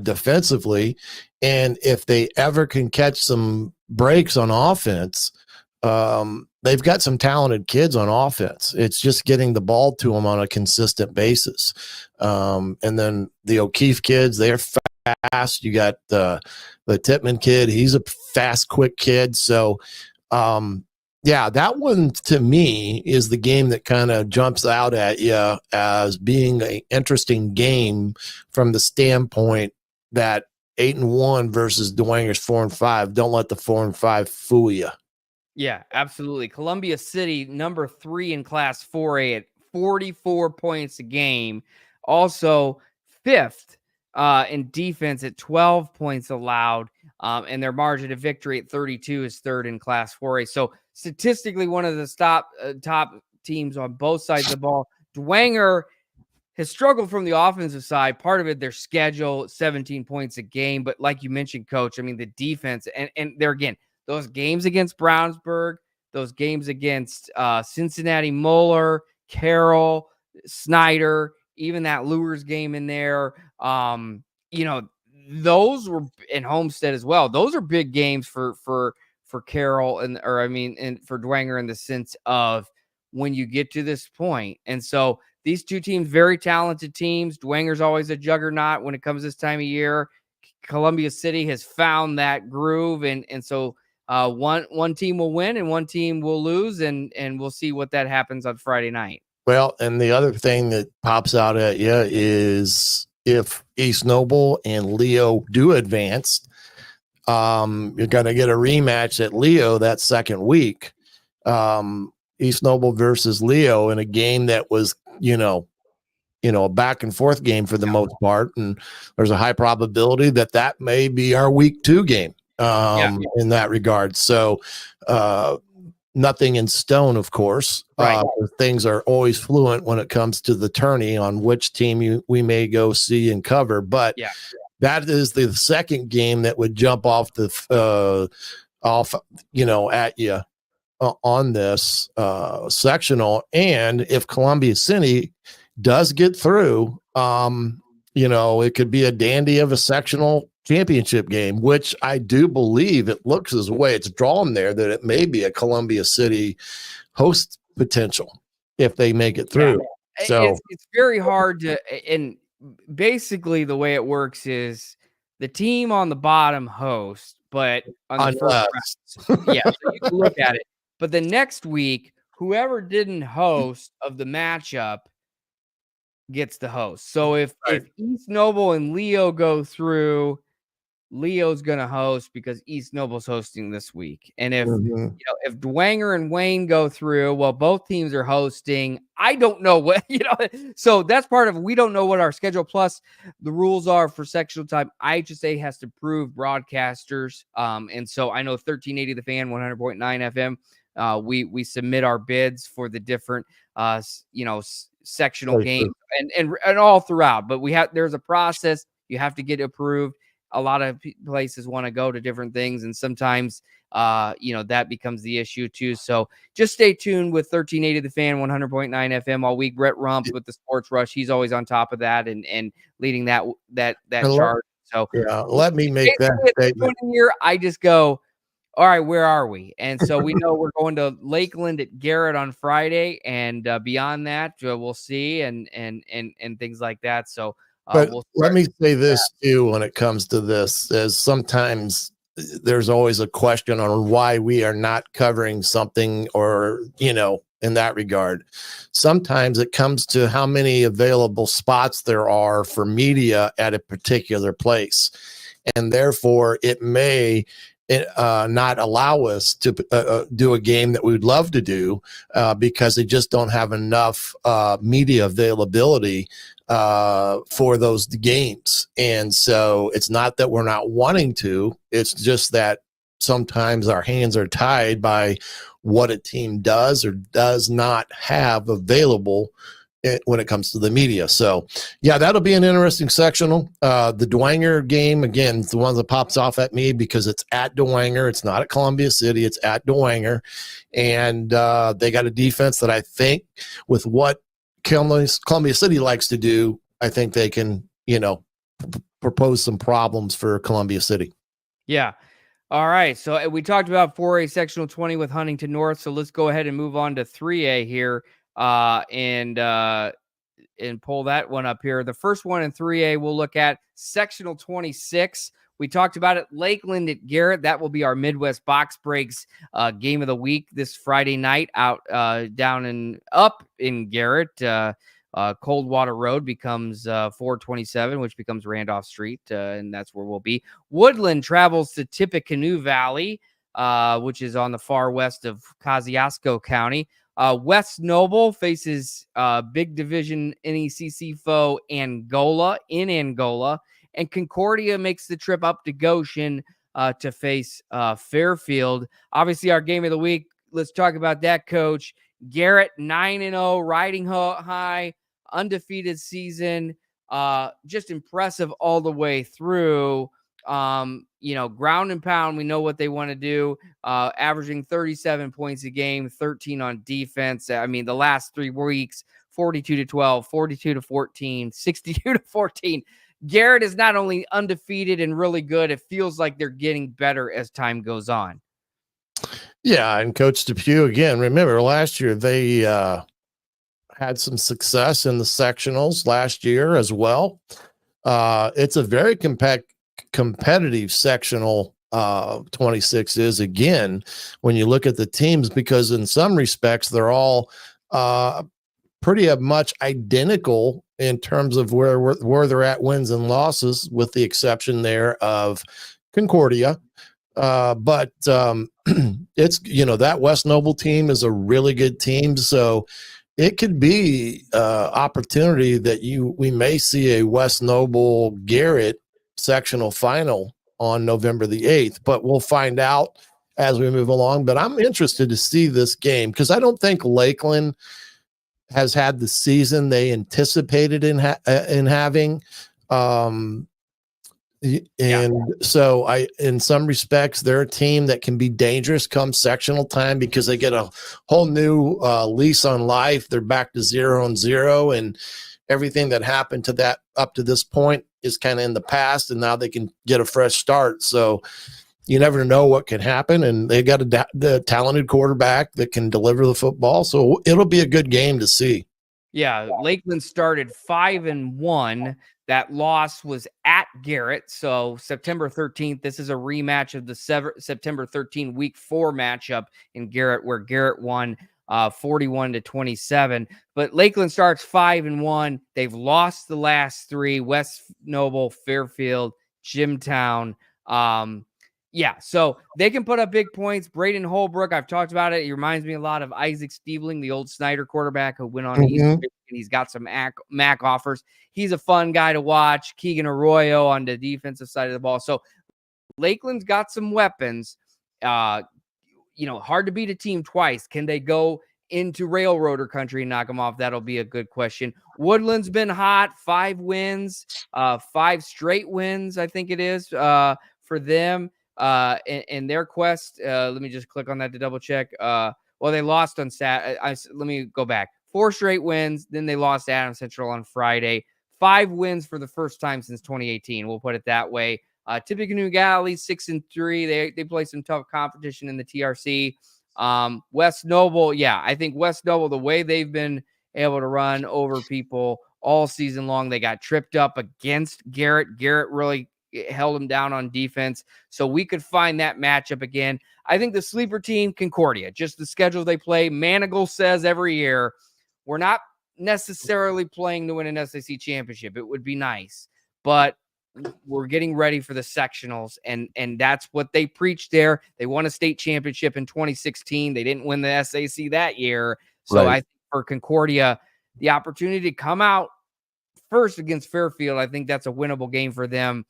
defensively. And if they ever can catch some breaks on offense, they've got some talented kids on offense. It's just getting the ball to them on a consistent basis. And then the O'Keefe kids, they're fast. You got the Tippmann kid. He's a fast, quick kid. So, that one to me is the game that kind of jumps out at you as being an interesting game from the standpoint that 8-1 versus Dwanger's 4-5. Don't let the 4-5 fool you. Yeah, absolutely. Columbia City, number 3 in Class 4A at 44 points a game. Also, 5th in defense at 12 points allowed. And their margin of victory at 32 is 3rd in Class 4A. So statistically, one of the top teams on both sides of the ball. Dwanger has struggled from the offensive side. Part of it, their schedule, 17 points a game. But like you mentioned, Coach, the defense, and there again, those games against Brownsburg, those games against Cincinnati, Moeller, Carroll, Snyder, even that Luers game in there, those were in Homestead as well. Those are big games for Carroll and for Dwanger in the sense of when you get to this point. And so these two teams, very talented teams. Dwanger's always a juggernaut when it comes this time of year. Columbia City has found that groove, and so one team will win and one team will lose, and we'll see what that happens on Friday night. Well, and the other thing that pops out at you is if East Noble and Leo do advance, you're going to get a rematch at Leo that second week. East Noble versus Leo in a game that was, a back and forth game for the most part. And there's a high probability that may be our week 2 game in that regard. So, nothing in stone, of course. Right. Things are always fluent when it comes to the tourney on which team we may go see and cover. But that is the second game that would jump off at you on this sectional. And if Columbia City does get through, it could be a dandy of a sectional championship game, which I do believe it looks as the way it's drawn there that it may be a Columbia City host potential if they make it through. Yeah. So it's very hard to, and basically the way it works is the team on the bottom host, but on the first round, so you can look at it. But the next week, whoever didn't host of the matchup gets the host. So if East Noble and Leo go through, Leo's going to host because East Noble's hosting this week. And if if Dwanger and Wayne go through, well, both teams are hosting. I don't know what, so that's part of, we don't know what our schedule plus the rules are for sectional time. IHSA has to prove broadcasters. And so I know 1380 The Fan, 100.9 FM. We submit our bids for the different, sectional games and all throughout, but there's a process. You have to get approved. A lot of places want to go to different things, and sometimes, that becomes the issue too. So just stay tuned with 1380 The Fan, 100.9 FM all week. Brett Rump with the Sports Rush, he's always on top of that and leading that charge. So Yeah, let me make that basically, at this statement. point in the year, I just go, all right, where are we? And so we know we're going to Lakeland at Garrett on Friday, and beyond that, we'll see, and things like that. So But we'll let start. me say this too when it comes to this, is sometimes there's always a question on why we are not covering something, or, in that regard. Sometimes it comes to how many available spots there are for media at a particular place. And therefore it may not allow us to do a game that we'd love to do because they just don't have enough media availability for those games. And so it's not that we're not wanting to, it's just that sometimes our hands are tied by what a team does or does not have available when it comes to the media. So yeah, that'll be an interesting sectional. The Dwenger game, again, is the one that pops off at me because it's at Dwenger. It's not at Columbia City. It's at Dwenger. And they got a defense that I think, with what Columbia City likes to do, I think they can, propose some problems for Columbia City. Yeah. All right. So we talked about 4A sectional 20 with Huntington North. So let's go ahead and move on to 3A here and pull that one up here. The first one in 3A we'll look at sectional 26. We talked about it. Lakeland at Garrett. That will be our Midwest Box Breaks game of the week this Friday night out up in Garrett. Coldwater Road becomes 427, which becomes Randolph Street, and that's where we'll be. Woodland travels to Tippecanoe Valley, which is on the far west of Kosciuszko County. West Noble faces Big Division NECC foe Angola in Angola, and Concordia makes the trip up to Goshen to face Fairfield. Obviously, our game of the week. Let's talk about that, Coach. Garrett 9-0, riding high, undefeated season, just impressive all the way through. Ground and pound, we know what they want to do, averaging 37 points a game, 13 on defense. I mean, the last 3 weeks, 42-12, 42-14, 62-14. Garrett is not only undefeated and really good, it feels like they're getting better as time goes on. Yeah, and Coach Depew, again, remember last year they had some success in the sectionals last year as well. It's a very competitive sectional 26 is, again, when you look at the teams, because in some respects they're all pretty much identical in terms of where they're at, wins and losses, with the exception there of Concordia. But it's, that West Noble team is a really good team. So it could be opportunity that we may see a West Noble Garrett sectional final on November the 8th, but we'll find out as we move along. But I'm interested to see this game because I don't think Lakeland has had the season they anticipated in having. So in some respects, they're a team that can be dangerous come sectional time because they get a whole new lease on life. They're back to 0-0, and everything that happened to that up to this point is kind of in the past, and now they can get a fresh start. So you never know what can happen, and they got the talented quarterback that can deliver the football. So it'll be a good game to see. Yeah, Lakeland started 5-1. That loss was at Garrett. So September 13th, this is a rematch of the September 13 week 4 matchup in Garrett, where Garrett won 41-27. But Lakeland starts 5-1. They've lost the last 3: West Noble, Fairfield, Jimtown. Yeah, so they can put up big points. Braden Holbrook, I've talked about it. He reminds me a lot of Isaac Stiebling, the old Snyder quarterback who went on to East Michigan. He's got some MAC offers. He's a fun guy to watch. Keegan Arroyo on the defensive side of the ball. So Lakeland's got some weapons. Hard to beat a team twice. Can they go into Railroader country and knock them off? That'll be a good question. Woodland's been hot. 5 wins, 5 straight wins, I think it is, for them. In their quest, let me just click on that to double check. They lost on Let me go back. 4 straight wins. Then they lost Adams Central on Friday. 5 wins for the first time since 2018. We'll put it that way. Tippecanoe Galley 6-3. They play some tough competition in the TRC. West Noble, I think West Noble, the way they've been able to run over people all season long, they got tripped up against Garrett. Garrett really held them down on defense, so we could find that matchup again. I think the sleeper team, Concordia, just the schedule they play. Manigal says every year, we're not necessarily playing to win an SAC championship. It would be nice, but we're getting ready for the sectionals, and that's what they preach there. They won a state championship in 2016. They didn't win the SAC that year. So I think for Concordia, the opportunity to come out first against Fairfield, I think that's a winnable game for them.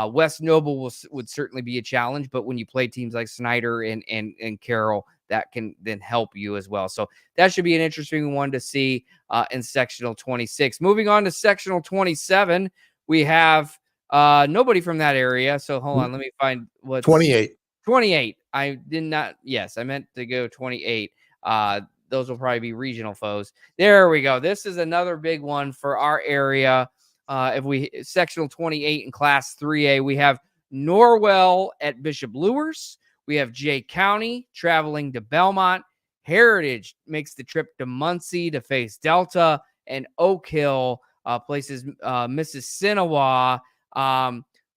West Noble would certainly be a challenge, but when you play teams like Snyder and Carroll, that can then help you as well. So that should be an interesting one to see in sectional 26. Moving on to sectional 27, we have nobody from that area. So hold on, let me find what's 28. 28. I did not. Yes, I meant to go 28. Those will probably be regional foes. There we go. This is another big one for our area. If we sectional 28 in class 3A, we have Norwell at Bishop Luers. We have Jay County traveling to Belmont. Heritage makes the trip to Muncie to face Delta, and Oak Hill places Mississinawa.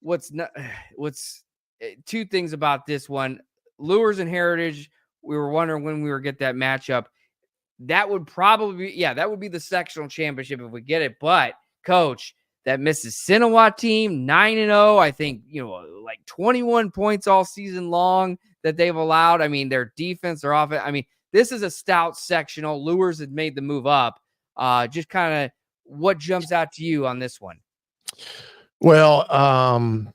What's two things about this one? Luers and Heritage, we were wondering when we would get that matchup. That would probably be, that would be the sectional championship if we get it. But Coach, that Mississinawa team, 9-0, I think, like 21 points all season long that they've allowed. I mean, their defense, their offense. I mean, this is a stout sectional. Luers had made the move up. Just kind of what jumps out to you on this one? Well,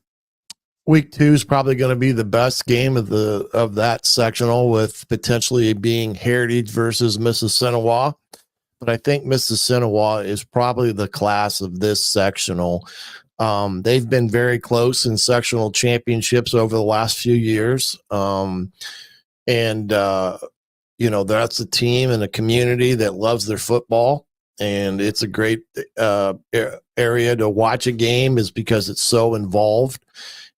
week 2 is probably going to be the best game of that sectional, with potentially being Heritage versus Mississinawa. But I think Mississinawa is probably the class of this sectional. They've been very close in sectional championships over the last few years. That's a team and a community that loves their football. And it's a great area to watch a game, is because it's so involved.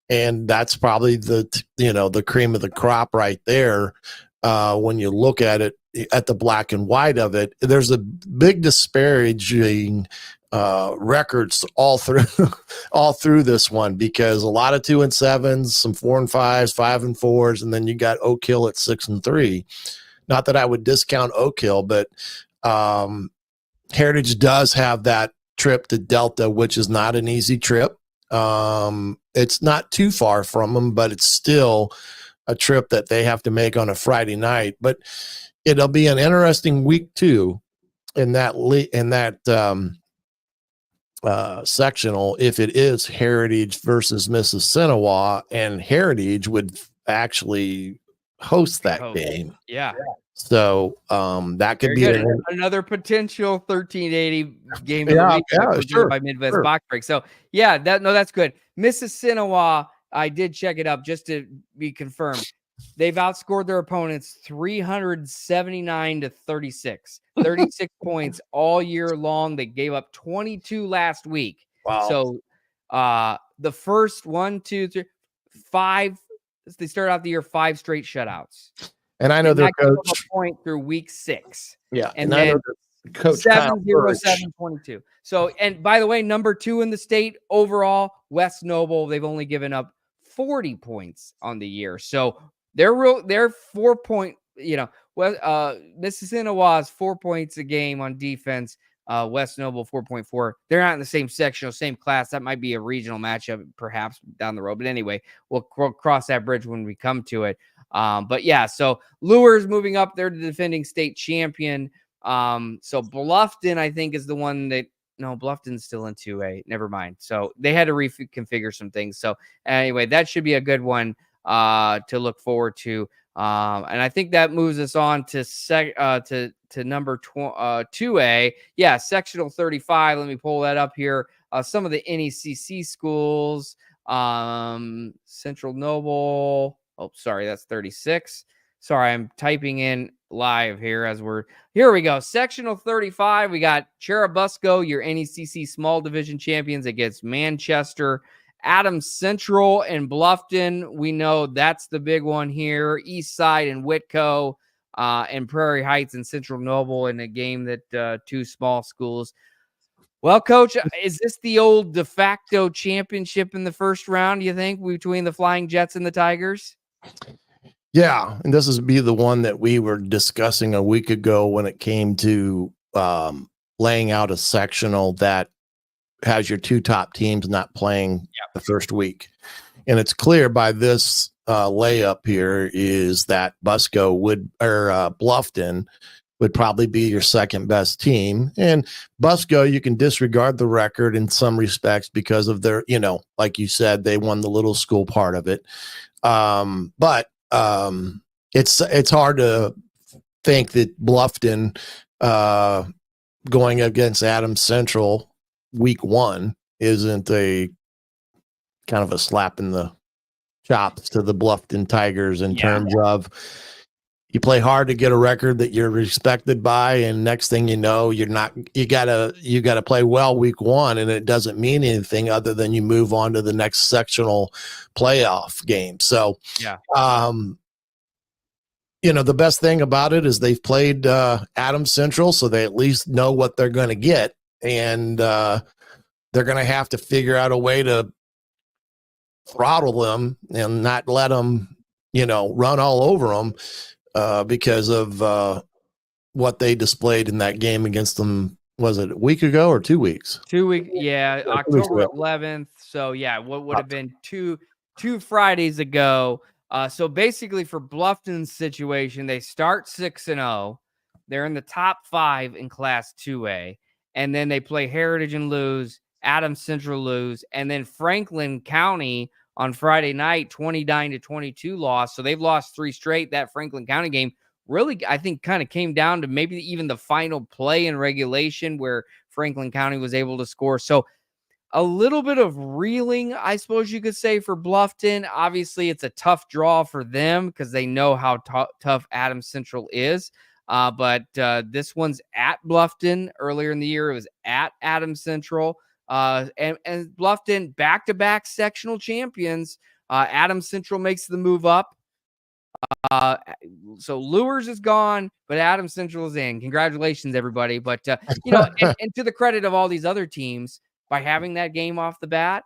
And that's probably the cream of the crop right there. When you look at it, at the black and white of it, there's a big disparaging records all through this one, because a lot of 2-7s, some 4-5s, 5-4s, and then you got Oak Hill at 6-3. Not that I would discount Oak Hill, but Heritage does have that trip to Delta, which is not an easy trip. It's not too far from them, but it's still a trip that they have to make on a Friday night. But it'll be an interesting week 2 in that sectional, if it is Heritage versus Mississinawa, and Heritage would actually host that game. Yeah. So that could be another potential 1380 game sure, by Midwest Box Break. So that's good. Mississinawa, I did check it up just to be confirmed. They've outscored their opponents 379-36, 36 points all year long. They gave up 22 last week. Wow. So the first 1, 2, 3, 5, they started out the year 5 straight shutouts. And I know their coach a point through week 6. Yeah. And then I know coach 7-0-7-22. So, and by the way, number 2 in the state overall, West Noble, they've only given up 40 points on the year. So they're 4 point, Mississinawa is 4 points a game on defense. West Noble 4.4. They're not in the same section or same class. That might be a regional matchup perhaps down the road. But anyway, we'll cross that bridge when we come to it. But so Luers moving up. They're the defending state champion. So Bluffton, I think, is the one that, no, Bluffton's still in 2A. Never mind. So they had to reconfigure some things. So anyway, that should be a good one to look forward to. And I think that moves us on to number 2A. Yeah, sectional 35. Let me pull that up here. Some of the NECC schools. Central Noble. Oh, sorry, that's 36. Sorry, I'm typing in live here as here we go. Sectional 35. We got Churubusco, your NECC small division champions, against Manchester. Adams Central and Bluffton. We know that's the big one here. East Side and Whitco, and Prairie Heights and Central Noble in a game that two small schools. Well, Coach, is this the old de facto championship in the first round, you think, between the Flying Jets and the Tigers? Yeah, and this is be the one that we were discussing a week ago when it came to laying out a sectional that has your two top teams not playing the first week. And it's clear by this layup here is that Bluffton would probably be your second best team. And Busco, you can disregard the record in some respects because of their, like you said, they won the little school part of it. But it's hard to think that Bluffton going against Adams Central week one isn't a kind of a slap in the chops to the Bluffton Tigers in terms of you play hard to get a record that you're respected by, and next thing you know, you gotta play well week one, and it doesn't mean anything other than you move on to the next sectional playoff game. So the best thing about it is they've played Adams Central, so they at least know what they're going to get, and they're going to have to figure out a way to throttle them and not let them, run all over them because of what they displayed in that game against them. Was it a week ago or 2 weeks? 2 weeks, October 11th. So what would have been two Fridays ago. So basically, for Bluffton's situation, they start 6-0. They're in the top 5 in Class 2A, and then they play Heritage and lose, Adams Central lose, and then Franklin County on Friday night, 29-22 loss. So they've lost 3 straight. That Franklin County game really, I think, kind of came down to maybe even the final play in regulation where Franklin County was able to score. So a little bit of reeling, I suppose you could say, for Bluffton. Obviously, it's a tough draw for them because they know how tough Adams Central is. But this one's at Bluffton. Earlier in the year, it was at Adams Central. And Bluffton, back-to-back sectional champions. Adams Central makes the move up. So Luers is gone, but Adams Central is in. Congratulations, everybody. But, and to the credit of all these other teams, by having that game off the bat,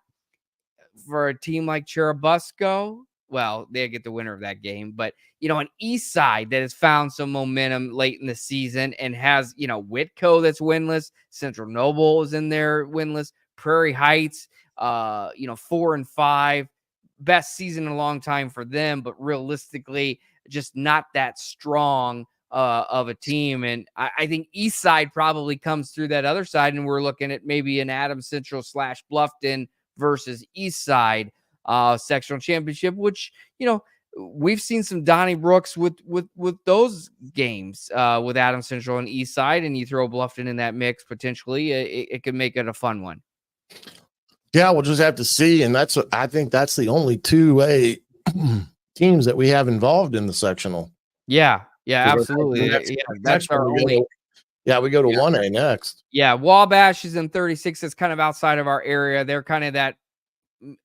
for a team like Churubusco, well, they get the winner of that game. But, an East Side that has found some momentum late in the season and has, Whitco that's winless. Central Noble is in there winless. Prairie Heights, 4-5. Best season in a long time for them, but realistically, just not that strong of a team. And I think East Side probably comes through that other side, and we're looking at maybe an Adams Central / Bluffton versus East Side sectional championship, which, we've seen some Donnie Brooks with those games with Adams Central and East Side, and you throw Bluffton in that mix, potentially, it could make it a fun one. Yeah, we'll just have to see. And I think that's the only 2A teams that we have involved in the sectional. Yeah, absolutely. That's our only. We go to 1A next. Yeah, Wabash is in 36. It's kind of outside of our area. They're kind of that.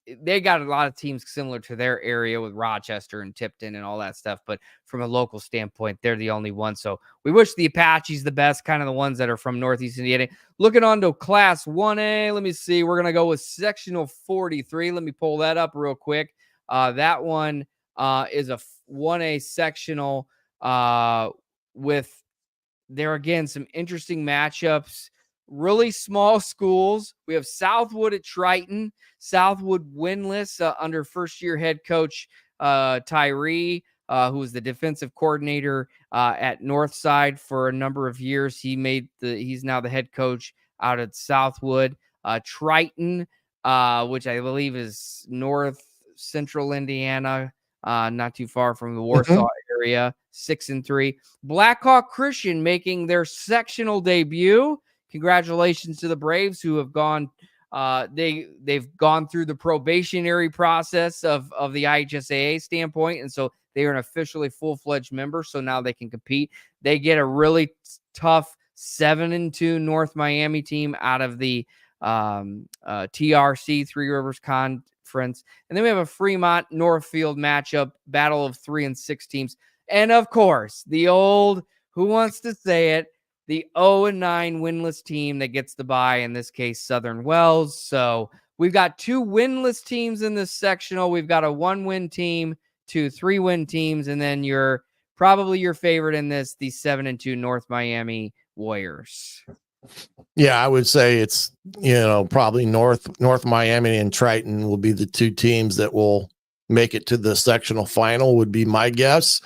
They got a lot of teams similar to their area with Rochester and Tipton and all that stuff. But from a local standpoint, they're the only one. So we wish the Apaches the best, kind of the ones that are from Northeast Indiana. Looking on to Class 1A, let me see. We're going to go with Sectional 43. Let me pull that up real quick. That one is a 1A sectional with there, again, some interesting matchups. Really small schools. We have Southwood at Triton. Southwood winless under first-year head coach Tyree, who was the defensive coordinator at Northside for a number of years. He's now the head coach out at Southwood. Triton, which I believe is north central Indiana, not too far from the Warsaw area, 6-3. Blackhawk Christian making their sectional debut. Congratulations to the Braves, who have gone. They've gone through the probationary process of the IHSAA standpoint, and so They are an officially full-fledged member, so now they can compete. They get a really tough 7-2 North Miami team out of the TRC, Three Rivers Conference. And then we have a Fremont Northfield matchup, battle of 3 and 6 teams. And of course, the old, who wants to say it, the 0-9 winless team that gets the bye, in this case, Southern Wells. So we've got 2 winless teams in this sectional. We've got a 1-win team, 2 3-win teams, and then probably your favorite in this, the 7-2 North Miami Warriors. Yeah, I would say it's, probably North Miami and Triton will be the 2 teams that will make it to the sectional final, would be my guess.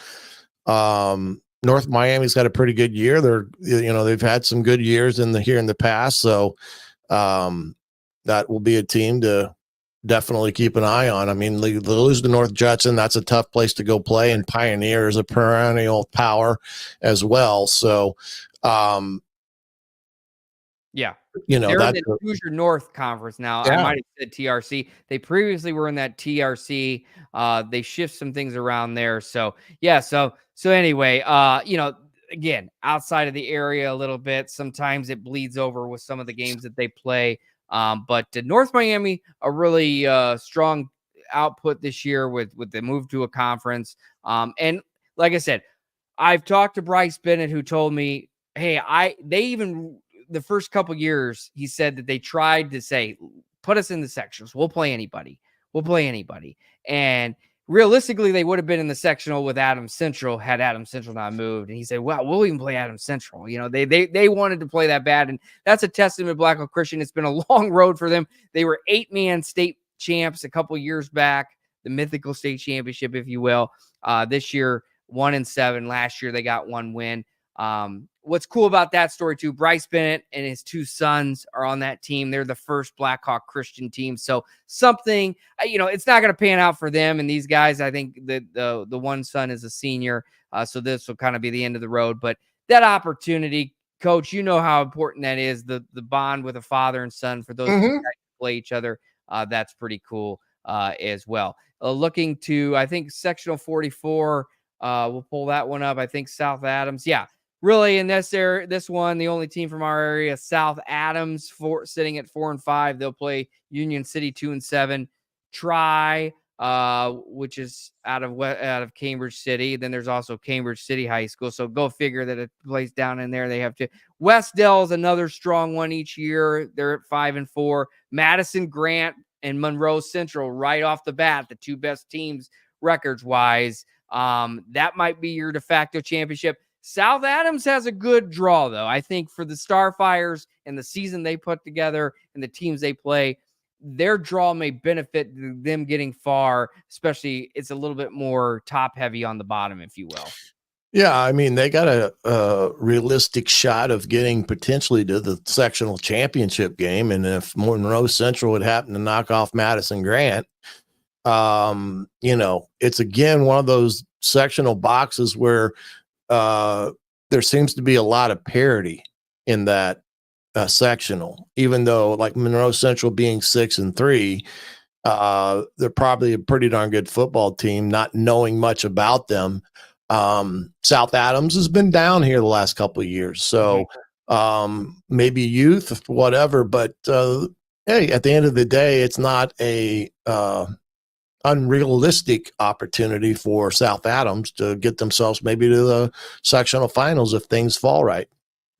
North Miami's got a pretty good year. They've had some good years in the past. So, that will be a team to definitely keep an eye on. I mean, they lose to North Judson. That's a tough place to go play, and Pioneer is a perennial power as well. So, yeah, they're in the Hoosier North Conference now. Yeah. I might have said TRC. They previously were in that TRC. They shift some things around there. So yeah. So anyway, again, outside of the area a little bit. Sometimes it bleeds over with some of the games that they play. But North Miami, a really strong output this year with the move to a conference. And like I said, I've talked to Bryce Bennett, who told me, hey, the first couple years, he said that they tried to say, put us in the sectionals. We'll play anybody. And realistically, they would have been in the sectional with Adams Central had Adams Central not moved. And he said, well, we'll even play Adams Central. They wanted to play that bad. And that's a testament to Black Oak Christian. It's been a long road for them. They were 8-man state champs a couple years back, the mythical state championship, if you will. This year, 1-7. Last year, they got 1 win. What's cool about that story too, Bryce Bennett and his 2 sons are on that team. They're the first Blackhawk Christian team. So something, it's not going to pan out for them. And these guys, I think the one son is a senior. So this will kind of be the end of the road, but that opportunity, Coach, how important that is. The bond with a father and son for those 2 guys to play each other. That's pretty cool, as well. Looking to, I think, sectional 44, we'll pull that one up. I think South Adams. Yeah. Really, in this one, the only team from our area, South Adams, sitting at 4-5. They'll play Union City 2-7. Tri, which is out of Cambridge City. Then there's also Cambridge City High School. So go figure that it plays down in there. They have to. Westdale is another strong one each year. They're at 5-4. Madison Grant and Monroe Central right off the bat, the 2 best teams records wise. That might be your de facto championship. South Adams has a good draw, though. I think for the Starfires and the season they put together and the teams they play, their draw may benefit them getting far, especially it's a little bit more top heavy on the bottom, if you will. Yeah, I mean, they got a realistic shot of getting potentially to the sectional championship game. And if Monroe Central would happen to knock off Madison Grant, it's again one of those sectional boxes where there seems to be a lot of parity in that sectional, even though like Monroe Central being 6-3, they're probably a pretty darn good football team, not knowing much about them. South Adams has been down here the last couple of years. So maybe youth, whatever, but hey, at the end of the day, it's not a unrealistic opportunity for South Adams to get themselves maybe to the sectional finals if things fall right.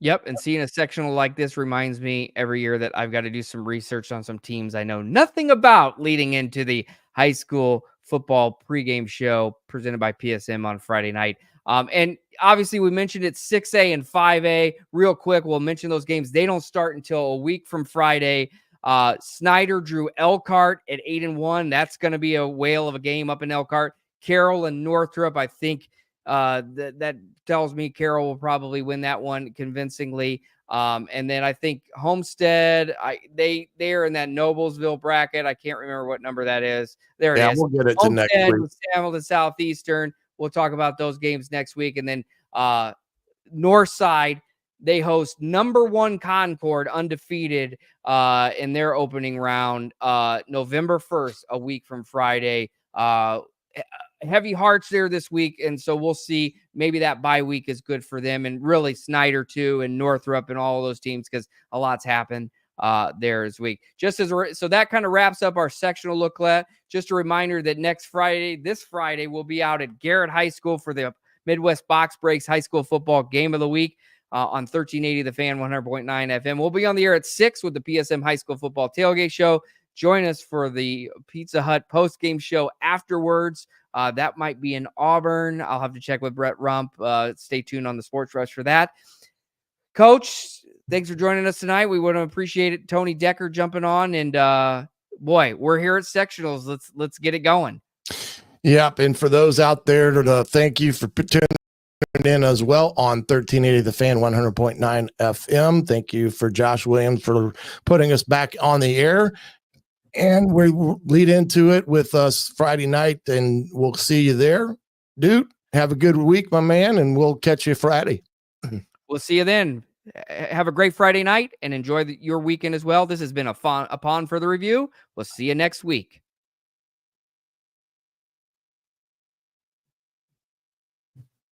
Yep. And seeing a sectional like this reminds me every year that I've got to do some research on some teams I know nothing about leading into the high school football pregame show presented by PSM on Friday night. And obviously we mentioned it's 6A and 5A. Real quick, we'll mention those games. They don't start until a week from Friday. Snyder drew Elkhart at 8-1. That's going to be a whale of a game up in Elkhart. Carroll and Northrop, I think that tells me Carroll will probably win that one convincingly. And then I think Homestead, they are in that Noblesville bracket. I can't remember what number that is. There it is. We'll get it to next week. Hamilton Southeastern. We'll talk about those games next week. And then Northside, they host number 1 Concord, undefeated in their opening round, November 1st, a week from Friday. heavy hearts there this week, and so we'll see. Maybe that bye week is good for them, and really Snyder too, and Northrop and all those teams, because a lot's happened there this week. So that kind of wraps up our sectional looklet. Just a reminder that this Friday, we'll be out at Garrett High School for the Midwest Box Breaks High School Football Game of the Week on 1380 The Fan, 100.9 FM. We'll be on the air at 6 with the PSM High School Football Tailgate Show. Join us for the Pizza Hut post-game show afterwards. That might be in Auburn. I'll have to check with Brett Rump. Stay tuned on the Sports Rush for that. Coach, thanks for joining us tonight. We would appreciate it. Tony Decker jumping on, and boy, we're here at sectionals. Let's get it going. Yep. And for those out there, thank you for tuning in as well on 1380 The Fan, 100.9 FM. Thank you for Josh Williams for putting us back on the air. And we lead into it with us Friday night, and we'll see you there. Dude, have a good week, my man, and we'll catch you Friday. We'll see you then. Have a great Friday night and enjoy your weekend as well. This has been Upon Further Review. We'll see you next week.